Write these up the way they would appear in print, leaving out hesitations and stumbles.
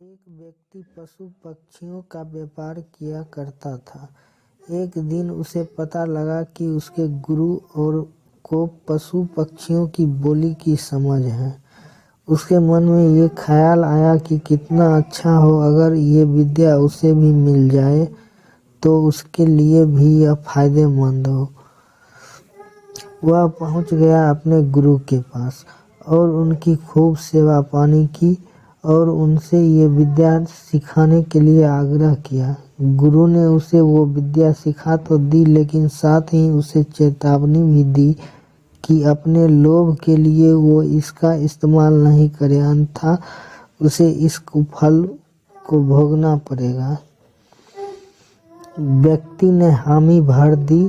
एक व्यक्ति पशु पक्षियों का व्यापार किया करता था। एक दिन उसे पता लगा कि उसके गुरु और को पशु पक्षियों की बोली की समझ है। उसके मन में ये ख्याल आया कि कितना अच्छा हो अगर ये विद्या उसे भी मिल जाए तो उसके लिए भी यह फायदेमंद हो। वह पहुंच गया अपने गुरु के पास और उनकी खूब सेवा पानी की और उनसे ये विद्या सिखाने के लिए आग्रह किया। गुरु ने उसे वो विद्या सिखा तो दी, लेकिन साथ ही उसे चेतावनी भी दी कि अपने लोभ के लिए वो इसका इस्तेमाल नहीं करे, अन्यथा उसे इस कुफल को भोगना पड़ेगा। व्यक्ति ने हामी भर दी।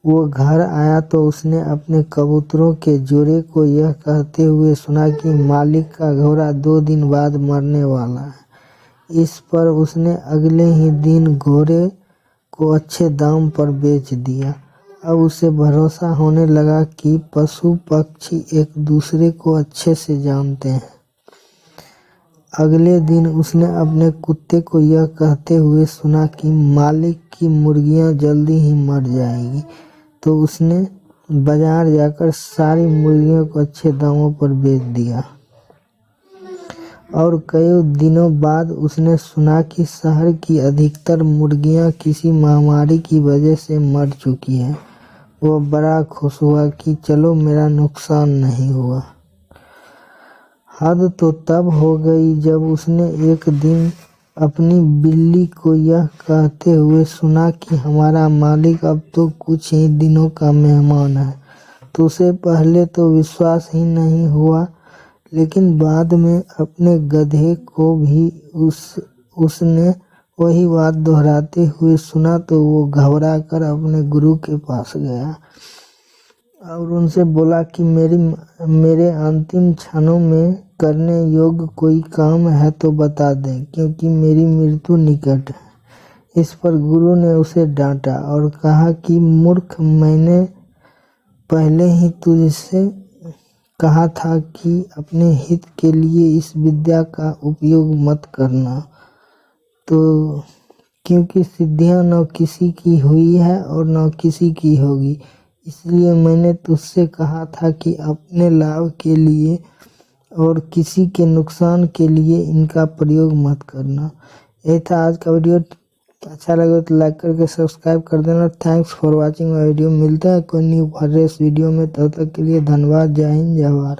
वो घर आया तो उसने अपने कबूतरों के जोड़े को यह कहते हुए सुना कि मालिक का घोड़ा 2 दिन बाद मरने वाला है। इस पर उसने अगले ही दिन घोड़े को अच्छे दाम पर बेच दिया। अब उसे भरोसा होने लगा कि पशु पक्षी एक दूसरे को अच्छे से जानते हैं। अगले दिन उसने अपने कुत्ते को यह कहते हुए सुना कि मालिक की मुर्गियां जल्दी ही मर जाएगी, तो उसने बाजार जाकर सारी मुर्गियों को अच्छे दामों पर बेच दिया। और कई दिनों बाद उसने सुना कि शहर की अधिकतर मुर्गियां किसी महामारी की वजह से मर चुकी हैं। वह बड़ा खुश हुआ कि चलो मेरा नुकसान नहीं हुआ। हद तो तब हो गई जब उसने एक दिन अपनी बिल्ली को यह कहते हुए सुना कि हमारा मालिक अब तो कुछ ही दिनों का मेहमान है। तो उसे पहले तो विश्वास ही नहीं हुआ, लेकिन बाद में अपने गधे को भी उसने वही बात दोहराते हुए सुना तो वो घबरा कर अपने गुरु के पास गया और उनसे बोला कि मेरे अंतिम क्षणों में करने योग्य कोई काम है तो बता दें, क्योंकि मेरी मृत्यु निकट है। इस पर गुरु ने उसे डांटा और कहा कि मूर्ख, मैंने पहले ही तुझसे कहा था कि अपने हित के लिए इस विद्या का उपयोग मत करना, तो क्योंकि सिद्धियां न किसी की हुई है और न किसी की होगी, इसलिए मैंने तुझसे कहा था कि अपने लाभ के लिए और किसी के नुकसान के लिए इनका प्रयोग मत करना। यही था आज का वीडियो। अच्छा लगे तो लाइक करके सब्सक्राइब कर देना। Thanks for watching my video. मिलते हैं कोई न्यू फ्रेश वीडियो में, तब तक के लिए धन्यवाद। जय हिंद, जय भारत।